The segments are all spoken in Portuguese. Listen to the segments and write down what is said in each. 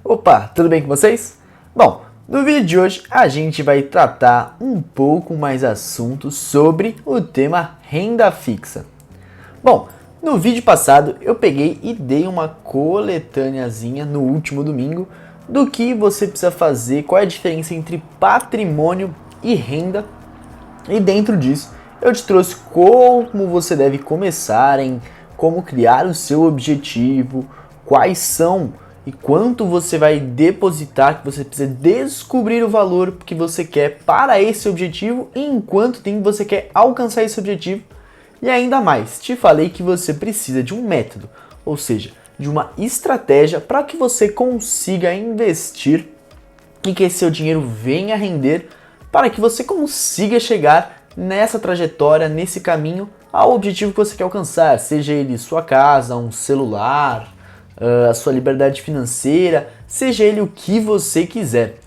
Opa, tudo bem com vocês? Bom, no vídeo de hoje a gente vai tratar um pouco mais assuntos sobre o tema renda fixa. Bom, no vídeo passado eu peguei e dei uma coletâneazinha no último domingo do que você precisa fazer, qual é a diferença entre patrimônio e renda, e dentro disso eu te trouxe como você deve começar, como criar o seu objetivo, quais são e quanto você vai depositar, que você precisa descobrir o valor que você quer para esse objetivo e em quanto tempo você quer alcançar esse objetivo. E ainda mais, te falei que você precisa de um método, ou seja, de uma estratégia para que você consiga investir e que esse seu dinheiro venha render para que você consiga chegar nessa trajetória, nesse caminho, ao objetivo que você quer alcançar, seja ele sua casa, um celular, a sua liberdade financeira, seja ele o que você quiser.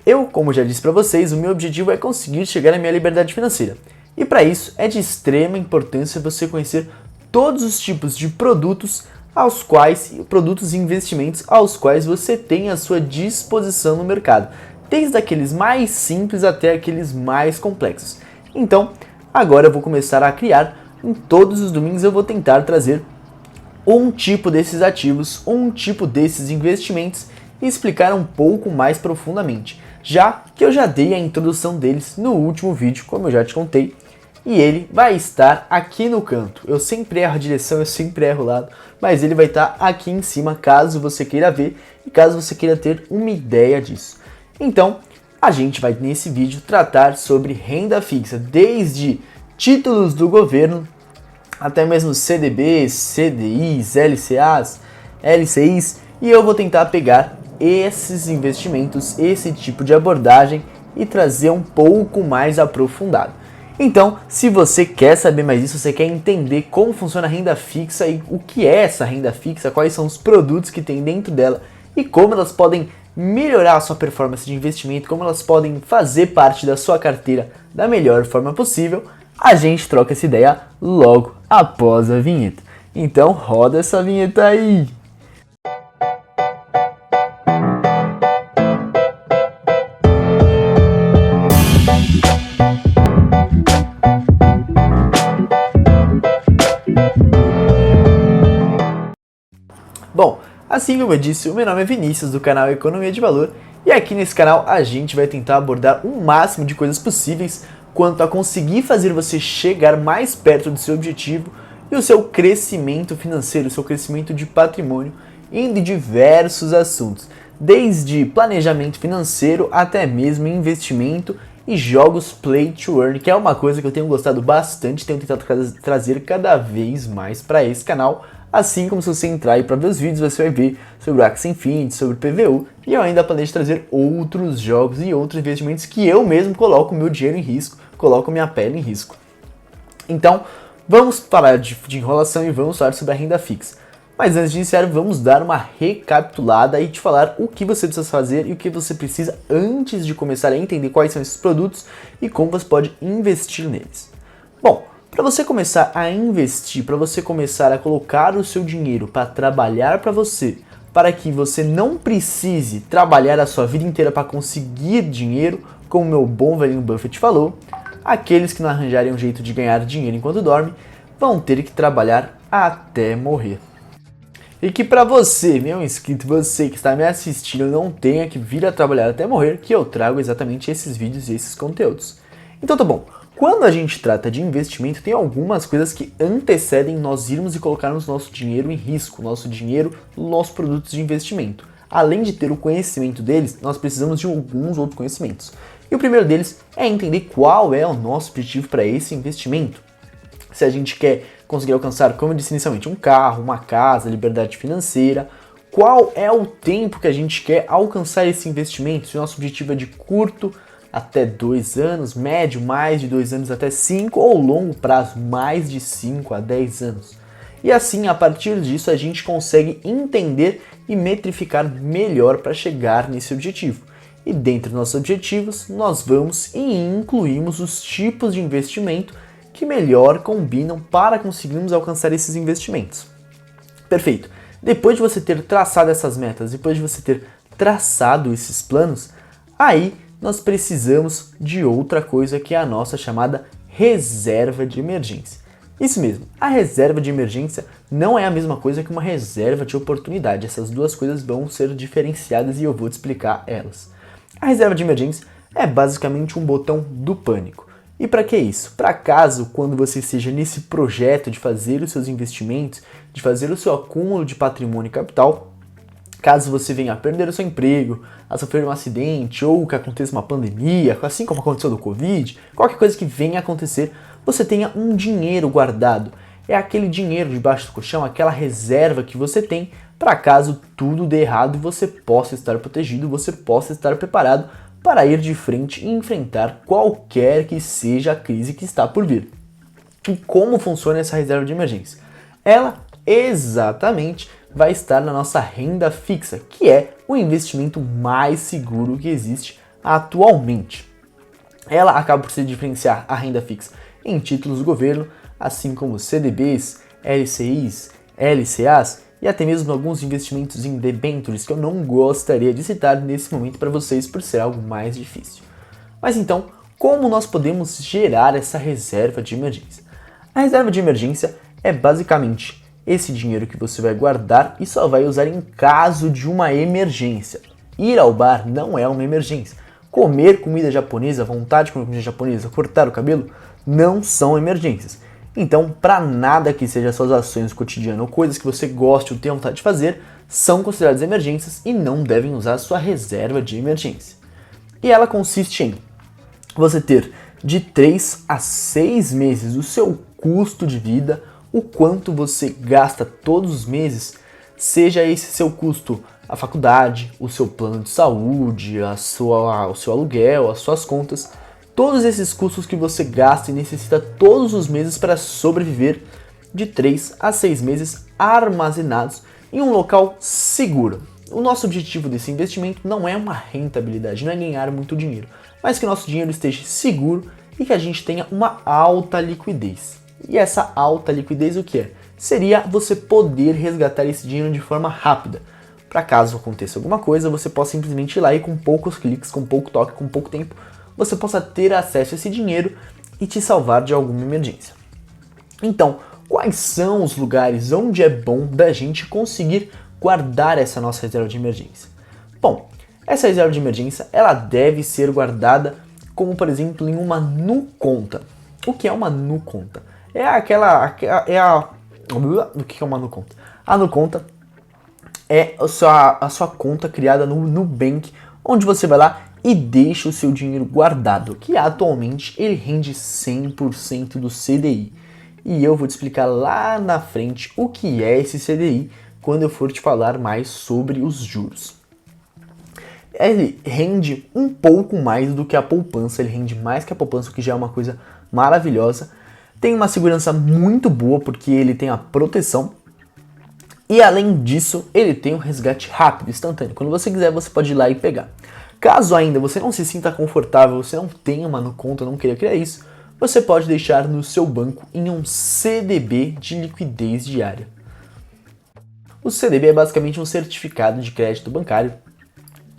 Eu, como já disse para vocês, o meu objetivo é conseguir chegar à minha liberdade financeira. E para isso é de extrema importância você conhecer todos os tipos de produtos produtos e investimentos aos quais você tem à sua disposição no mercado, desde aqueles mais simples até aqueles mais complexos. Então, agora eu vou começar a criar, em todos os domingos eu vou tentar trazer um tipo desses ativos, um tipo desses investimentos e explicar um pouco mais profundamente, já que eu já dei a introdução deles no último vídeo, como eu já te contei, e ele vai estar aqui no canto. Eu sempre erro a direção, eu sempre erro o lado, mas ele vai estar aqui em cima caso você queira ver e caso você queira ter uma ideia disso. Então, a gente vai nesse vídeo tratar sobre renda fixa, desde títulos do governo, até mesmo CDBs, CDIs, LCAs, LCIs, e eu vou tentar pegar esses investimentos, esse tipo de abordagem e trazer um pouco mais aprofundado. Então, se você quer saber mais disso, você quer entender como funciona a renda fixa e o que é essa renda fixa, quais são os produtos que tem dentro dela e como elas podem melhorar a sua performance de investimento, como elas podem fazer parte da sua carteira da melhor forma possível, a gente troca essa ideia logo após a vinheta. Então roda essa vinheta aí! Bom, assim como eu disse, o meu nome é Vinícius, do canal Economia de Valor, e aqui nesse canal a gente vai tentar abordar o máximo de coisas possíveis quanto a conseguir fazer você chegar mais perto do seu objetivo e o seu crescimento financeiro, o seu crescimento de patrimônio, em diversos assuntos, desde planejamento financeiro até mesmo investimento e jogos play to earn, que é uma coisa que eu tenho gostado bastante, tenho tentado trazer cada vez mais para esse canal. Assim como se você entrar aí para ver os vídeos, você vai ver sobre o Axie Infinity, sobre o PVU, e eu ainda planejo trazer outros jogos e outros investimentos que eu mesmo coloco meu dinheiro em risco, coloco minha pele em risco. Então, vamos parar de enrolação e vamos falar sobre a renda fixa. Mas antes de iniciar, vamos dar uma recapitulada e te falar o que você precisa fazer e o que você precisa antes de começar a entender quais são esses produtos e como você pode investir neles. Bom, para você começar a investir, para você começar a colocar o seu dinheiro para trabalhar para você, para que você não precise trabalhar a sua vida inteira para conseguir dinheiro, como meu bom velhinho Buffett falou, aqueles que não arranjarem um jeito de ganhar dinheiro enquanto dorme, vão ter que trabalhar até morrer. E que para você, meu inscrito, você que está me assistindo, não tenha que vir a trabalhar até morrer, que eu trago exatamente esses vídeos e esses conteúdos. Então tá bom. Quando a gente trata de investimento, tem algumas coisas que antecedem nós irmos e colocarmos nosso dinheiro em risco, nosso dinheiro nos nossos produtos de investimento. Além de ter o conhecimento deles, nós precisamos de alguns outros conhecimentos. E o primeiro deles é entender qual é o nosso objetivo para esse investimento. Se a gente quer conseguir alcançar, como eu disse inicialmente, um carro, uma casa, liberdade financeira, qual é o tempo que a gente quer alcançar esse investimento, se o nosso objetivo é de curto, até 2 anos, médio, mais de 2 anos até 5, ou longo prazo, mais de 5 a 10 anos. E assim, a partir disso, a gente consegue entender e metrificar melhor para chegar nesse objetivo. E dentre nossos objetivos, nós vamos e incluímos os tipos de investimento que melhor combinam para conseguirmos alcançar esses investimentos. Perfeito. Depois de você ter traçado essas metas, depois de você ter traçado esses planos, aí nós precisamos de outra coisa que é a nossa chamada reserva de emergência. Isso mesmo, a reserva de emergência não é a mesma coisa que uma reserva de oportunidade. Essas duas coisas vão ser diferenciadas e eu vou te explicar elas. A reserva de emergência é basicamente um botão do pânico. E para que isso? Para caso, quando você esteja nesse projeto de fazer os seus investimentos, de fazer o seu acúmulo de patrimônio e capital, caso você venha a perder o seu emprego, a sofrer um acidente ou que aconteça uma pandemia, assim como aconteceu do Covid, qualquer coisa que venha a acontecer, você tenha um dinheiro guardado. É aquele dinheiro debaixo do colchão, aquela reserva que você tem para caso tudo dê errado, você possa estar protegido, você possa estar preparado para ir de frente e enfrentar qualquer que seja a crise que está por vir. E como funciona essa reserva de emergência? Ela exatamente vai estar na nossa renda fixa, que é o investimento mais seguro que existe atualmente. Ela acaba por se diferenciar a renda fixa em títulos do governo, assim como CDBs, LCIs, LCAs e até mesmo alguns investimentos em debêntures que eu não gostaria de citar nesse momento para vocês por ser algo mais difícil. Mas então, como nós podemos gerar essa reserva de emergência? A reserva de emergência é basicamente esse dinheiro que você vai guardar e só vai usar em caso de uma emergência. Ir ao bar não é uma emergência. Comer comida japonesa, vontade de comer comida japonesa, cortar o cabelo, não são emergências. Então, para nada que seja suas ações cotidianas ou coisas que você goste ou tenha vontade de fazer, são consideradas emergências e não devem usar a sua reserva de emergência. E ela consiste em você ter de 3 a 6 meses o seu custo de vida, o quanto você gasta todos os meses, seja esse seu custo a faculdade, o seu plano de saúde, o seu aluguel, as suas contas, todos esses custos que você gasta e necessita todos os meses para sobreviver, de 3 a 6 meses armazenados em um local seguro. O nosso objetivo desse investimento não é uma rentabilidade, não é ganhar muito dinheiro, mas que nosso dinheiro esteja seguro e que a gente tenha uma alta liquidez. E essa alta liquidez o que é? Seria você poder resgatar esse dinheiro de forma rápida. Para caso aconteça alguma coisa, você possa simplesmente ir lá e com poucos cliques, com pouco toque, com pouco tempo, você possa ter acesso a esse dinheiro e te salvar de alguma emergência. Então, quais são os lugares onde é bom da gente conseguir guardar essa nossa reserva de emergência? Bom, essa reserva de emergência ela deve ser guardada como, por exemplo, em uma NuConta. O que é uma NuConta? O que é uma NuConta? A NuConta é a sua conta criada no Nubank, onde você vai lá e deixa o seu dinheiro guardado, que atualmente ele rende 100% do CDI. E eu vou te explicar lá na frente o que é esse CDI, quando eu for te falar mais sobre os juros. Ele rende um pouco mais do que a poupança, ele rende mais que a poupança, o que já é uma coisa maravilhosa. Tem uma segurança muito boa, porque ele tem a proteção. E além disso, ele tem um resgate rápido, instantâneo. Quando você quiser, você pode ir lá e pegar. Caso ainda você não se sinta confortável, você não tenha uma NuConta, não queira criar isso, você pode deixar no seu banco em um CDB de liquidez diária. O CDB é basicamente um certificado de crédito bancário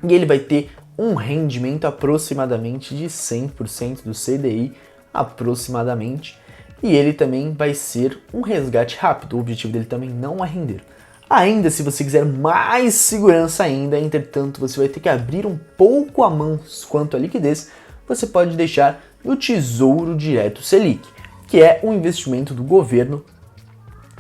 e ele vai ter um rendimento aproximadamente de 100% do CDI, aproximadamente, e ele também vai ser um resgate rápido. O objetivo dele também não é render. Ainda, se você quiser mais segurança ainda, entretanto, você vai ter que abrir um pouco a mão quanto à liquidez, você pode deixar no Tesouro Direto Selic, que é um investimento do governo,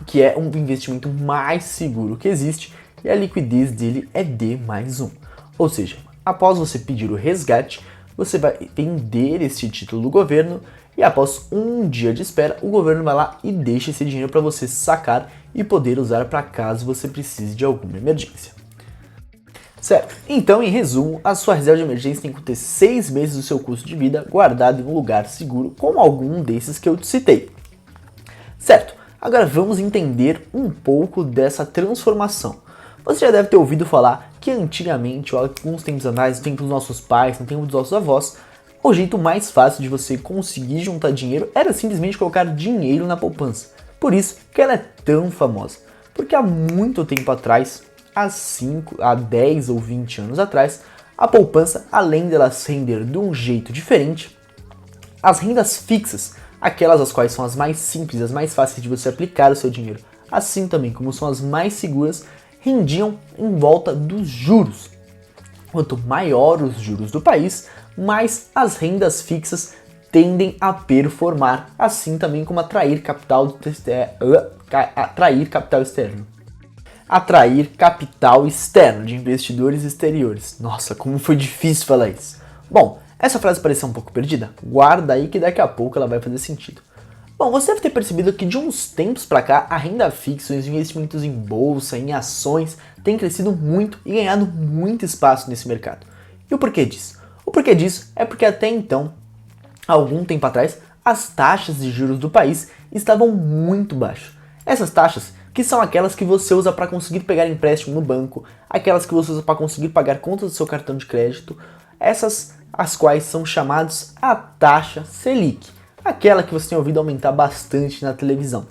que é um investimento mais seguro que existe, e a liquidez dele é D+1. Ou seja, após você pedir o resgate, você vai vender esse título do governo e após um dia de espera, o governo vai lá e deixa esse dinheiro para você sacar e poder usar para caso você precise de alguma emergência. Certo? Então, em resumo, a sua reserva de emergência tem que ter 6 meses do seu custo de vida guardado em um lugar seguro, como algum desses que eu te citei. Certo? Agora vamos entender um pouco dessa transformação. Você já deve ter ouvido falar que antigamente, ou alguns tempos atrás, no tempo dos nossos pais, no tempo dos nossos avós, o jeito mais fácil de você conseguir juntar dinheiro era simplesmente colocar dinheiro na poupança. Por isso que ela é tão famosa. Porque há muito tempo atrás, há 10 ou 20 anos atrás, a poupança, além dela render de um jeito diferente, as rendas fixas, aquelas as quais são as mais simples, as mais fáceis de você aplicar o seu dinheiro, assim também como são as mais seguras, rendiam em volta dos juros. Quanto maior os juros do país, mais as rendas fixas tendem a performar, assim também como atrair capital externo de investidores exteriores. Nossa, como foi difícil falar isso. Bom, essa frase pareceu um pouco perdida? Guarda aí que daqui a pouco ela vai fazer sentido. Bom, você deve ter percebido que de uns tempos para cá, a renda fixa, os investimentos em bolsa, em ações, têm crescido muito e ganhado muito espaço nesse mercado. E o porquê disso? O porquê disso é porque até então, há algum tempo atrás, as taxas de juros do país estavam muito baixas. Essas taxas, que são aquelas que você usa para conseguir pegar empréstimo no banco, aquelas que você usa para conseguir pagar contas do seu cartão de crédito, essas as quais são chamadas a taxa Selic, aquela que você tem ouvido aumentar bastante na televisão.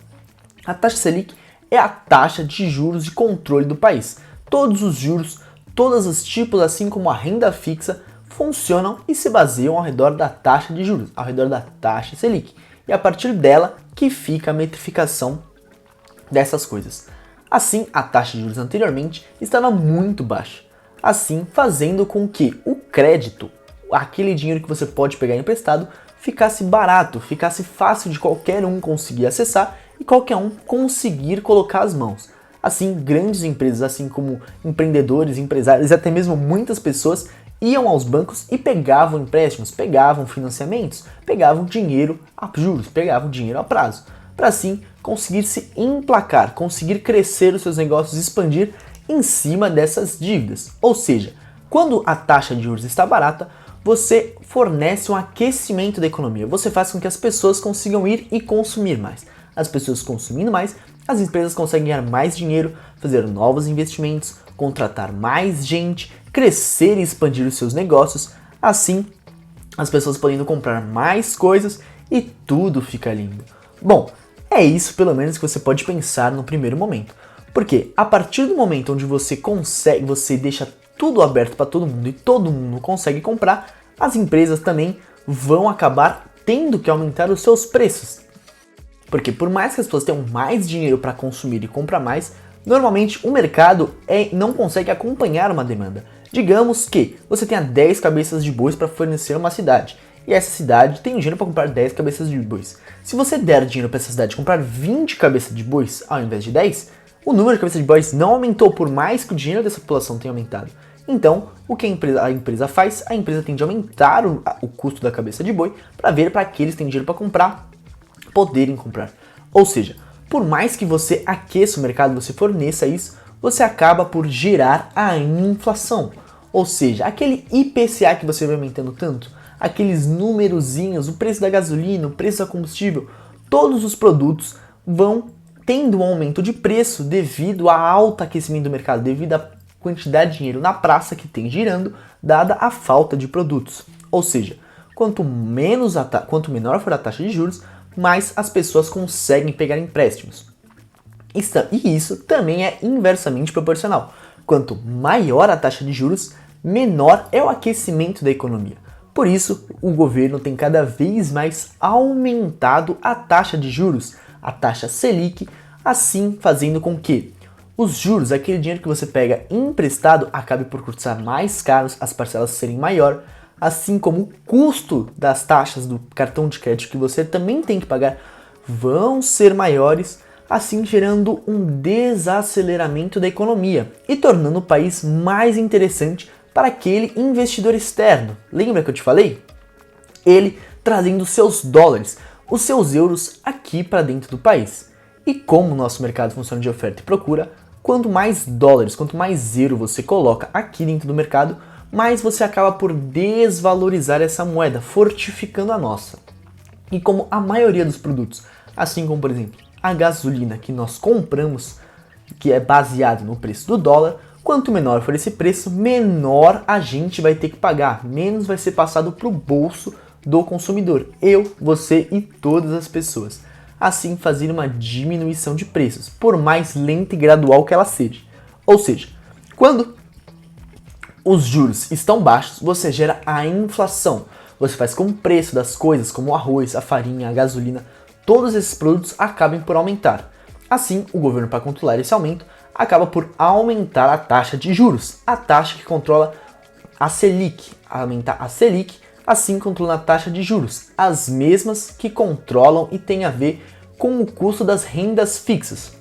A taxa Selic é a taxa de juros de controle do país. Todos os juros, todos os tipos, assim como a renda fixa, funcionam e se baseiam ao redor da taxa de juros, ao redor da taxa Selic. E a partir dela que fica a metrificação dessas coisas. Assim, a taxa de juros anteriormente estava muito baixa, assim fazendo com que o crédito, aquele dinheiro que você pode pegar emprestado, ficasse barato, ficasse fácil de qualquer um conseguir acessar e qualquer um conseguir colocar as mãos. Assim, grandes empresas, assim como empreendedores, empresários e até mesmo muitas pessoas iam aos bancos e pegavam empréstimos, pegavam financiamentos, pegavam dinheiro a juros, pegavam dinheiro a prazo, para assim conseguir se emplacar, conseguir crescer os seus negócios, expandir em cima dessas dívidas. Ou seja, quando a taxa de juros está barata, você fornece um aquecimento da economia, você faz com que as pessoas consigam ir e consumir mais. As pessoas consumindo mais, as empresas conseguem ganhar mais dinheiro, fazer novos investimentos, contratar mais gente, crescer e expandir os seus negócios, assim as pessoas podendo comprar mais coisas e tudo fica lindo. Bom, é isso pelo menos que você pode pensar no primeiro momento, porque a partir do momento onde você deixa tudo aberto para todo mundo e todo mundo consegue comprar, as empresas também vão acabar tendo que aumentar os seus preços. Porque por mais que as pessoas tenham mais dinheiro para consumir e comprar mais, normalmente o mercado não consegue acompanhar uma demanda. Digamos que você tenha 10 cabeças de bois para fornecer uma cidade, e essa cidade tem dinheiro para comprar 10 cabeças de bois. Se você der dinheiro para essa cidade comprar 20 cabeças de bois ao invés de 10, o número de cabeças de bois não aumentou por mais que o dinheiro dessa população tenha aumentado. Então, o que a empresa faz? A empresa tende a aumentar o custo da cabeça de boi para ver para aqueles que têm dinheiro para comprar, poderem comprar. Ou seja, por mais que você aqueça o mercado, você forneça isso, você acaba por gerar a inflação. Ou seja, aquele IPCA que você vai aumentando tanto, aqueles numerozinhos, o preço da gasolina, o preço da combustível, todos os produtos vão tendo um aumento de preço devido ao alto aquecimento do mercado, devido à quantidade de dinheiro na praça que tem girando, dada a falta de produtos. Ou seja, quanto menor for a taxa de juros, mais as pessoas conseguem pegar empréstimos. E isso também é inversamente proporcional. Quanto maior a taxa de juros, menor é o aquecimento da economia. Por isso, o governo tem cada vez mais aumentado a taxa de juros, a taxa Selic, assim fazendo com que os juros, aquele dinheiro que você pega emprestado, acabe por custar mais caros, as parcelas serem maior, assim como o custo das taxas do cartão de crédito que você também tem que pagar vão ser maiores, assim gerando um desaceleramento da economia e tornando o país mais interessante para aquele investidor externo. Lembra que eu te falei? Ele trazendo seus dólares, os seus euros aqui para dentro do país. E como o nosso mercado funciona de oferta e procura, quanto mais dólares, quanto mais euro você coloca aqui dentro do mercado, mais você acaba por desvalorizar essa moeda, fortificando a nossa. E como a maioria dos produtos, assim como por exemplo a gasolina que nós compramos, que é baseado no preço do dólar, quanto menor for esse preço, menor a gente vai ter que pagar, menos vai ser passado para o bolso do consumidor, eu, você e todas as pessoas. Assim fazer uma diminuição de preços, por mais lenta e gradual que ela seja. Ou seja, Quando os juros estão baixos, você gera a inflação. Você faz com que o preço das coisas, como o arroz, a farinha, a gasolina, todos esses produtos acabem por aumentar. Assim, o governo, para controlar esse aumento, acaba por aumentar a taxa de juros, a taxa que controla a Selic, aumentar a Selic, assim controla a taxa de juros, as mesmas que controlam e têm a ver com o custo das rendas fixas.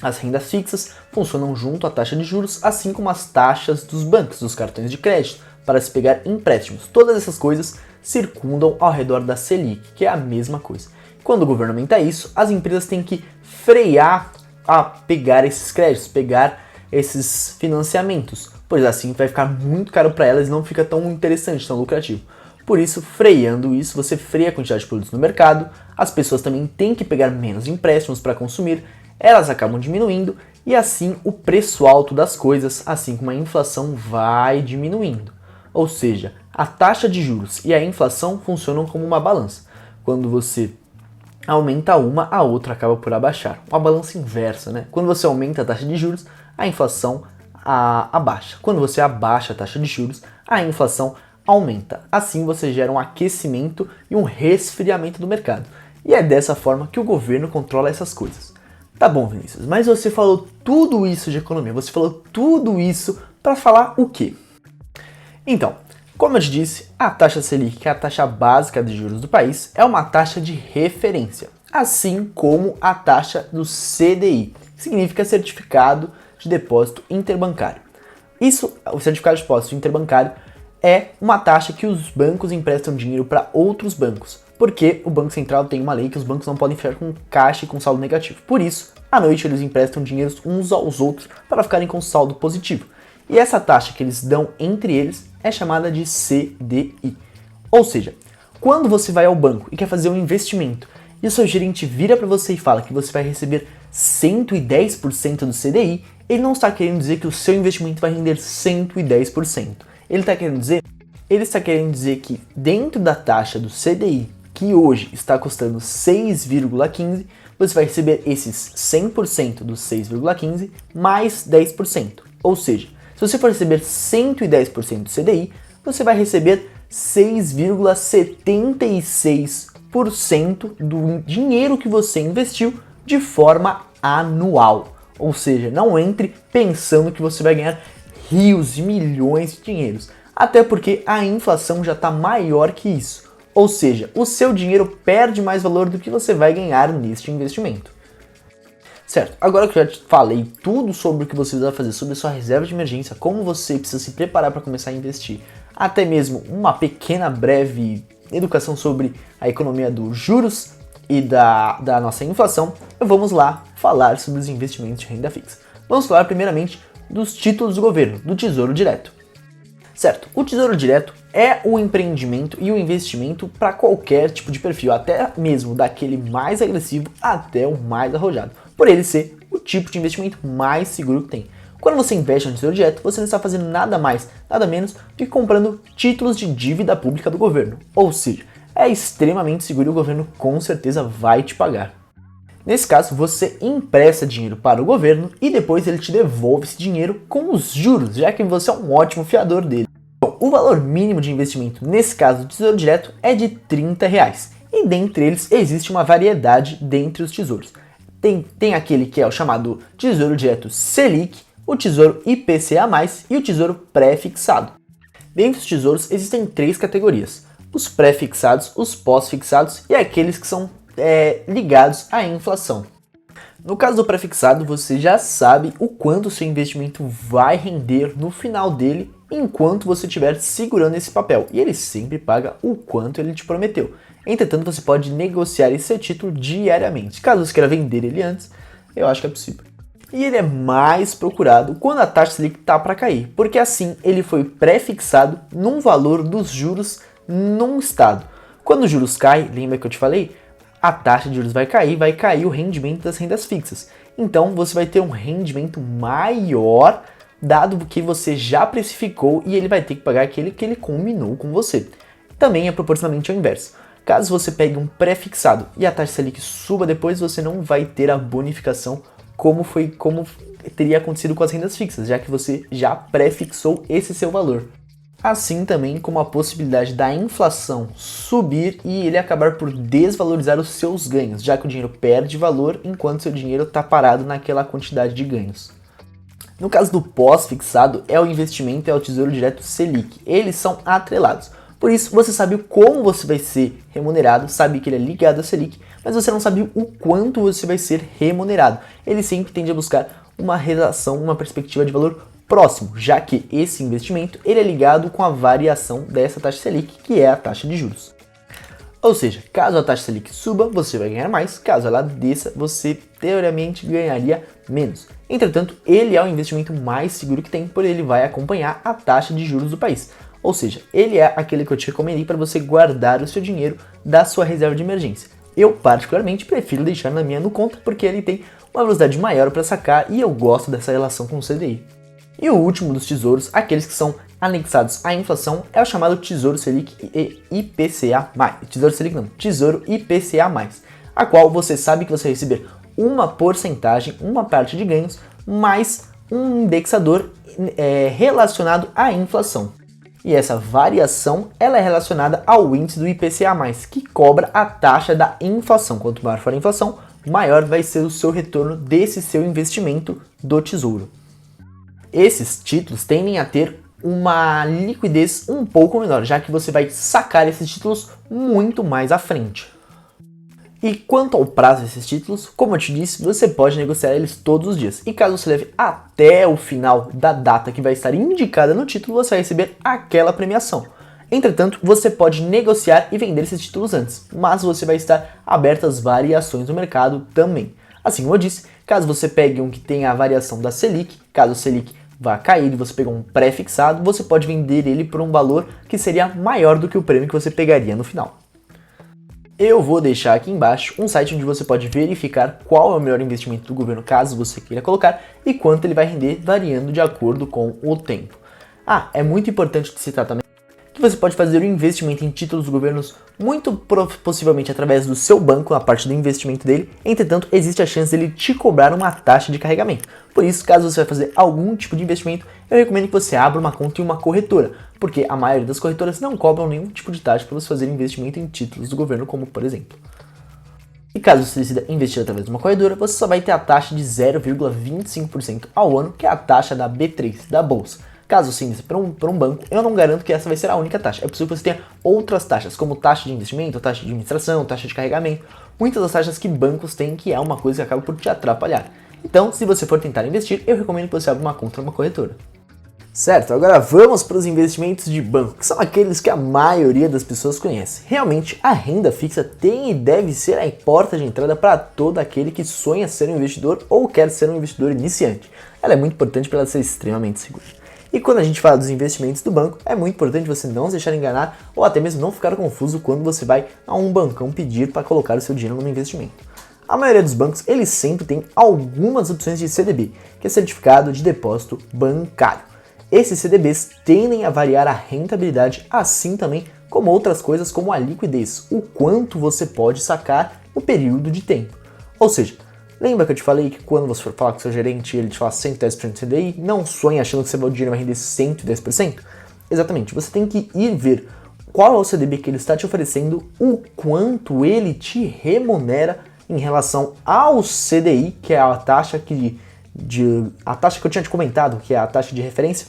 As rendas fixas funcionam junto à taxa de juros, assim como as taxas dos bancos, dos cartões de crédito, para se pegar empréstimos. Todas essas coisas circundam ao redor da Selic, que é a mesma coisa. Quando o governo aumenta isso, as empresas têm que frear a pegar esses créditos, pegar esses financiamentos, pois assim vai ficar muito caro para elas e não fica tão interessante, tão lucrativo. Por isso, freando isso, você freia a quantidade de produtos no mercado, as pessoas também têm que pegar menos empréstimos para consumir, elas acabam diminuindo e assim o preço alto das coisas, assim como a inflação, vai diminuindo. Ou seja, a taxa de juros e a inflação funcionam como uma balança. Quando você aumenta uma, a outra acaba por abaixar. Uma balança inversa, né? Quando você aumenta a taxa de juros, a inflação abaixa. Quando você abaixa a taxa de juros, a inflação aumenta. Assim você gera um aquecimento e um resfriamento do mercado. E é dessa forma que o governo controla essas coisas. Tá bom, Vinícius, mas você falou tudo isso de economia, você falou tudo isso para falar o quê? Então, como eu te disse, a taxa Selic, que é a taxa básica de juros do país, é uma taxa de referência, assim como a taxa do CDI, que significa Certificado de Depósito Interbancário. Isso, o Certificado de Depósito Interbancário, é uma taxa que os bancos emprestam dinheiro para outros bancos, porque o Banco Central tem uma lei que os bancos não podem ficar com caixa e com saldo negativo. Por isso, à noite eles emprestam dinheiro uns aos outros para ficarem com saldo positivo. E essa taxa que eles dão entre eles é chamada de CDI. Ou seja, quando você vai ao banco e quer fazer um investimento e o seu gerente vira para você e fala que você vai receber 110% do CDI, ele não está querendo dizer que o seu investimento vai render 110%. Ele está querendo dizer que dentro da taxa do CDI, que hoje está custando 6,15, você vai receber esses 100% dos 6,15 mais 10%. Ou seja, se você for receber 110% do CDI, você vai receber 6,76% do dinheiro que você investiu de forma anual. Ou seja, não entre pensando que você vai ganhar rios e milhões de dinheiros. Até porque a inflação já está maior que isso. Ou seja, o seu dinheiro perde mais valor do que você vai ganhar neste investimento. Certo, agora que eu já te falei tudo sobre o que você precisa fazer, sobre a sua reserva de emergência, como você precisa se preparar para começar a investir, até mesmo uma pequena breve educação sobre a economia dos juros e da nossa inflação, vamos lá falar sobre os investimentos de renda fixa. Vamos falar primeiramente dos títulos do governo, do Tesouro Direto. Certo, o Tesouro Direto é o empreendimento e o investimento para qualquer tipo de perfil, até mesmo daquele mais agressivo até o mais arrojado, por ele ser o tipo de investimento mais seguro que tem. Quando você investe no Tesouro Direto, você não está fazendo nada mais, nada menos do que comprando títulos de dívida pública do governo, ou seja, é extremamente seguro e o governo com certeza vai te pagar. Nesse caso, você empresta dinheiro para o governo e depois ele te devolve esse dinheiro com os juros, já que você é um ótimo fiador dele. Bom, o valor mínimo de investimento, nesse caso do Tesouro Direto, é de R$30. E dentre eles existe uma variedade dentre os tesouros. Tem aquele que é o chamado Tesouro Direto Selic, o Tesouro IPCA+, e o Tesouro Pré-fixado. Dentre os tesouros existem 3 categorias: os pré-fixados, os pós-fixados e aqueles que são ligados à inflação. No caso do pré-fixado, você já sabe o quanto o seu investimento vai render no final dele enquanto você estiver segurando esse papel, e ele sempre paga o quanto ele te prometeu. Entretanto, você pode negociar esse seu título diariamente. Caso você queira vender ele antes, eu acho que é possível. E ele é mais procurado quando a taxa Selic está para cair, porque assim ele foi pré-fixado num valor dos juros num estado. Quando os juros caem, lembra que eu te falei? A taxa de juros vai cair o rendimento das rendas fixas. Então você vai ter um rendimento maior, dado que você já precificou e ele vai ter que pagar aquele que ele combinou com você. Também é proporcionalmente ao inverso. Caso você pegue um pré-fixado e a taxa Selic suba depois, você não vai ter a bonificação como teria acontecido com as rendas fixas, já que você já pré-fixou esse seu valor. Assim também como a possibilidade da inflação subir e ele acabar por desvalorizar os seus ganhos, já que o dinheiro perde valor enquanto seu dinheiro está parado naquela quantidade de ganhos. No caso do pós-fixado, é o investimento e é o Tesouro Direto Selic. Eles são atrelados. Por isso, você sabe como você vai ser remunerado, sabe que ele é ligado ao Selic, mas você não sabe o quanto você vai ser remunerado. Ele sempre tende a buscar uma relação, uma perspectiva de valor próximo, já que esse investimento ele é ligado com a variação dessa taxa Selic, que é a taxa de juros. Ou seja, caso a taxa Selic suba, você vai ganhar mais, caso ela desça, você teoricamente ganharia menos. Entretanto, ele é o investimento mais seguro que tem, porque ele vai acompanhar a taxa de juros do país. Ou seja, ele é aquele que eu te recomendei para você guardar o seu dinheiro da sua reserva de emergência. Eu, particularmente, prefiro deixar na minha no conta, porque ele tem uma velocidade maior para sacar e eu gosto dessa relação com o CDI. E o último dos tesouros, aqueles que são anexados à inflação, é o chamado Tesouro Selic e IPCA+. Tesouro Selic não, Tesouro IPCA+, a qual você sabe que você vai receber uma porcentagem, uma parte de ganhos, mais um indexador relacionado à inflação. E essa variação ela é relacionada ao índice do IPCA+, que cobra a taxa da inflação. Quanto maior for a inflação, maior vai ser o seu retorno desse seu investimento do tesouro. Esses títulos tendem a ter uma liquidez um pouco menor, já que você vai sacar esses títulos muito mais à frente. E quanto ao prazo desses títulos, como eu te disse, você pode negociar eles todos os dias. E caso você leve até o final da data que vai estar indicada no título, você vai receber aquela premiação. Entretanto, você pode negociar e vender esses títulos antes, mas você vai estar aberto às variações do mercado também. Assim como eu disse, caso você pegue um que tenha a variação da Selic, caso o Selic vá cair e você pegar um pré-fixado, você pode vender ele por um valor que seria maior do que o prêmio que você pegaria no final. Eu vou deixar aqui embaixo um site onde você pode verificar qual é o melhor investimento do governo caso você queira colocar e quanto ele vai render variando de acordo com o tempo. É muito importante citar também que você pode fazer o investimento em títulos dos governos muito possivelmente através do seu banco, na parte do investimento dele. Entretanto, existe a chance dele te cobrar uma taxa de carregamento. Por isso, caso você vai fazer algum tipo de investimento, eu recomendo que você abra uma conta em uma corretora, porque a maioria das corretoras não cobram nenhum tipo de taxa para você fazer investimento em títulos do governo, como por exemplo. E caso você decida investir através de uma corretora, você só vai ter a taxa de 0,25% ao ano, que é a taxa da B3, da Bolsa. Caso você invista para um banco, eu não garanto que essa vai ser a única taxa. É possível que você tenha outras taxas, como taxa de investimento, taxa de administração, taxa de carregamento. Muitas das taxas que bancos têm, que é uma coisa que acaba por te atrapalhar. Então, se você for tentar investir, eu recomendo que você abra uma conta numa corretora. Certo, agora vamos para os investimentos de banco, que são aqueles que a maioria das pessoas conhece. Realmente, a renda fixa tem e deve ser a porta de entrada para todo aquele que sonha ser um investidor ou quer ser um investidor iniciante. Ela é muito importante para ela ser extremamente segura. E quando a gente fala dos investimentos do banco, é muito importante você não se deixar enganar ou até mesmo não ficar confuso quando você vai a um bancão pedir para colocar o seu dinheiro no investimento. A maioria dos bancos, eles sempre tem algumas opções de CDB, que é Certificado de Depósito Bancário. Esses CDBs tendem a variar a rentabilidade, assim também como outras coisas como a liquidez, o quanto você pode sacar no período de tempo. Ou seja, lembra que eu te falei que quando você for falar com o seu gerente ele te fala 110% de CDI, não sonhe achando que seu dinheiro vai render 110%? Exatamente, você tem que ir ver qual é o CDB que ele está te oferecendo, o quanto ele te remunera em relação ao CDI, que é a taxa a taxa que eu tinha te comentado, que é a taxa de referência,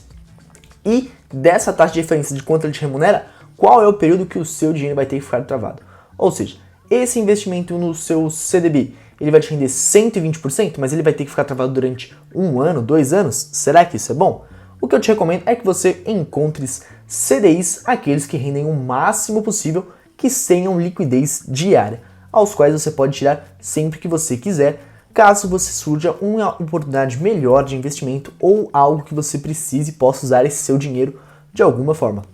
e dessa taxa de referência de quanto ele te remunera, qual é o período que o seu dinheiro vai ter que ficar travado. Ou seja, esse investimento no seu CDB, ele vai te render 120%, mas ele vai ter que ficar travado durante 1 ano, 2 anos? Será que isso é bom? O que eu te recomendo é que você encontre CDIs, aqueles que rendem o máximo possível, que tenham liquidez diária, aos quais você pode tirar sempre que você quiser, caso você surja uma oportunidade melhor de investimento ou algo que você precise e possa usar esse seu dinheiro de alguma forma.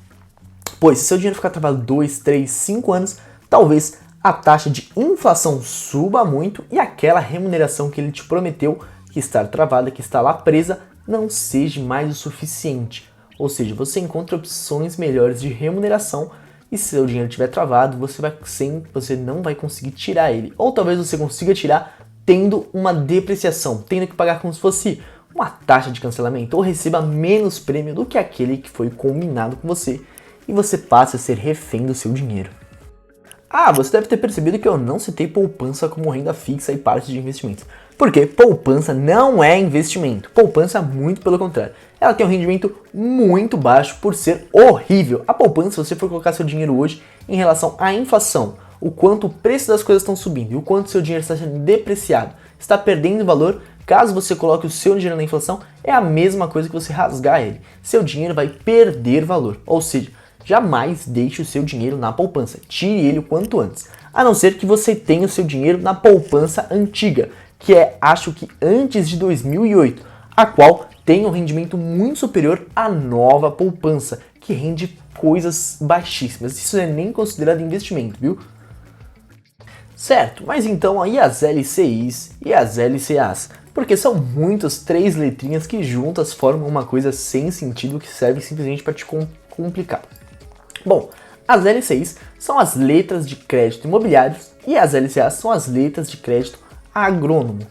Pois se seu dinheiro ficar travado 2, 3, 5 anos, talvez a taxa de inflação suba muito e aquela remuneração que ele te prometeu que estar travada, que está lá presa, não seja mais o suficiente. Ou seja, você encontra opções melhores de remuneração e se seu dinheiro estiver travado, você não vai conseguir tirar ele. Ou talvez você consiga tirar tendo uma depreciação, tendo que pagar como se fosse uma taxa de cancelamento ou receba menos prêmio do que aquele que foi combinado com você e você passa a ser refém do seu dinheiro. Ah, você deve ter percebido que eu não citei poupança como renda fixa e parte de investimentos. Porque poupança não é investimento. Poupança, muito pelo contrário. Ela tem um rendimento muito baixo por ser horrível. A poupança, se você for colocar seu dinheiro hoje em relação à inflação, o quanto o preço das coisas estão subindo e o quanto seu dinheiro está sendo depreciado, está perdendo valor, caso você coloque o seu dinheiro na inflação, é a mesma coisa que você rasgar ele. Seu dinheiro vai perder valor. Ou seja, jamais deixe o seu dinheiro na poupança. Tire ele o quanto antes. A não ser que você tenha o seu dinheiro na poupança antiga, que é, acho que antes de 2008, a qual tem um rendimento muito superior à nova poupança, que rende coisas baixíssimas. Isso não é nem considerado investimento, viu? Certo, mas então aí as LCIs e as LCAs, porque são muitas 3 letrinhas que juntas formam uma coisa sem sentido que serve simplesmente para te complicar. Bom, as LCIs são as letras de crédito imobiliários e as LCAs são as letras de crédito agrônomo.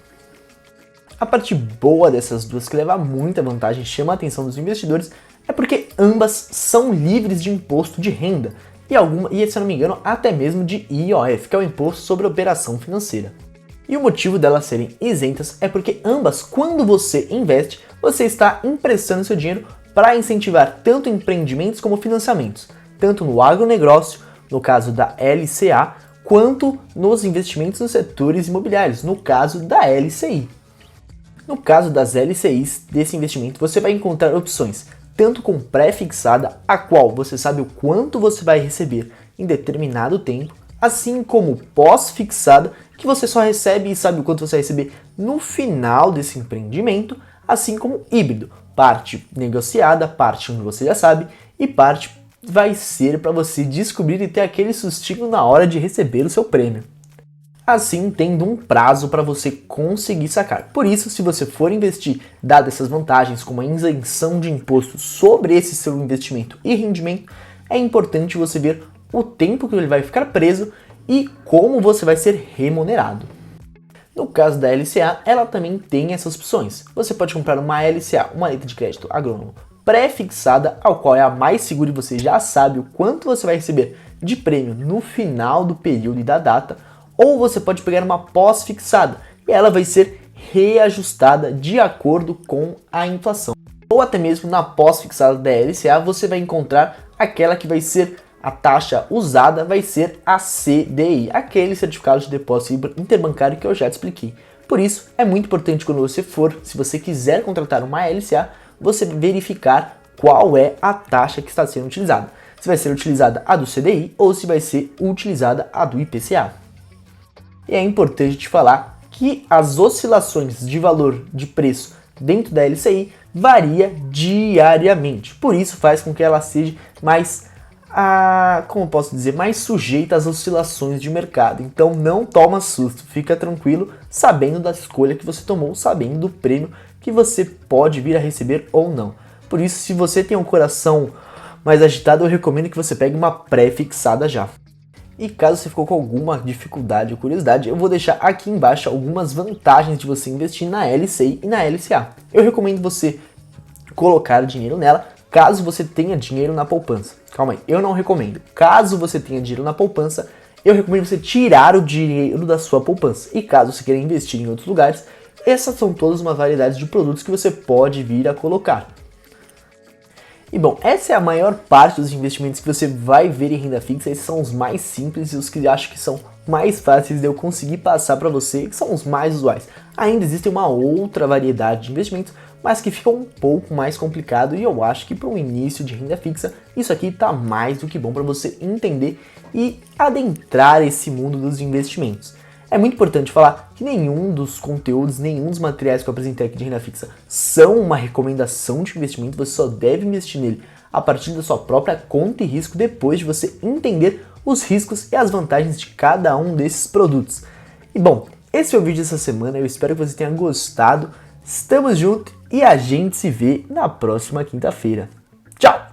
A parte boa dessas duas que leva muita vantagem e chama a atenção dos investidores é porque ambas são livres de imposto de renda e, se eu não me engano, até mesmo de IOF, que é o Imposto sobre Operação Financeira. E o motivo delas serem isentas é porque ambas, quando você investe, você está emprestando seu dinheiro para incentivar tanto empreendimentos como financiamentos, tanto no agronegócio, no caso da LCA, quanto nos investimentos nos setores imobiliários, no caso da LCI. No caso das LCIs desse investimento, você vai encontrar opções tanto com pré-fixada, a qual você sabe o quanto você vai receber em determinado tempo, assim como pós-fixada, que você só recebe e sabe o quanto você vai receber no final desse empreendimento, assim como híbrido, parte negociada, parte onde você já sabe e parte vai ser para você descobrir e ter aquele sustinho na hora de receber o seu prêmio. Assim, tendo um prazo para você conseguir sacar. Por isso, se você for investir, dadas essas vantagens como a isenção de imposto sobre esse seu investimento e rendimento, é importante você ver o tempo que ele vai ficar preso e como você vai ser remunerado. No caso da LCA, ela também tem essas opções. Você pode comprar uma LCA, uma letra de crédito agrônomo, pré-fixada, ao qual é a mais segura e você já sabe o quanto você vai receber de prêmio no final do período e da data, ou você pode pegar uma pós-fixada e ela vai ser reajustada de acordo com a inflação. Ou até mesmo na pós-fixada da LCA você vai encontrar aquela que vai ser a taxa usada, vai ser a CDI, aquele certificado de depósito interbancário que eu já te expliquei. Por isso é muito importante quando você for, se você quiser contratar uma LCA, você verificar qual é a taxa que está sendo utilizada. Se vai ser utilizada a do CDI ou se vai ser utilizada a do IPCA. E é importante te falar que as oscilações de valor de preço dentro da LCI varia diariamente. Por isso faz com que ela seja mais, como posso dizer, mais sujeita às oscilações de mercado. Então não toma susto, fica tranquilo, sabendo da escolha que você tomou, sabendo do prêmio que você pode vir a receber ou não. Por isso, se você tem um coração mais agitado, eu recomendo que você pegue uma pré-fixada já. E caso você ficou com alguma dificuldade ou curiosidade, eu vou deixar aqui embaixo algumas vantagens de você investir na LCI e na LCA. Eu recomendo você colocar dinheiro nela, caso você tenha dinheiro na poupança. Calma aí, eu não recomendo. Caso você tenha dinheiro na poupança, eu recomendo você tirar o dinheiro da sua poupança. E caso você queira investir em outros lugares, essas são todas uma variedade de produtos que você pode vir a colocar. E bom, essa é a maior parte dos investimentos que você vai ver em renda fixa. Esses são os mais simples e os que acho que são mais fáceis de eu conseguir passar para você, que são os mais usuais. Ainda existe uma outra variedade de investimentos, mas que fica um pouco mais complicado e eu acho que para um início de renda fixa, isso aqui está mais do que bom para você entender e adentrar esse mundo dos investimentos. É muito importante falar que nenhum dos conteúdos, nenhum dos materiais que eu apresentei aqui de renda fixa são uma recomendação de investimento, você só deve investir nele a partir da sua própria conta e risco depois de você entender os riscos e as vantagens de cada um desses produtos. E bom, esse foi o vídeo dessa semana, eu espero que você tenha gostado, estamos juntos e a gente se vê na próxima quinta-feira. Tchau!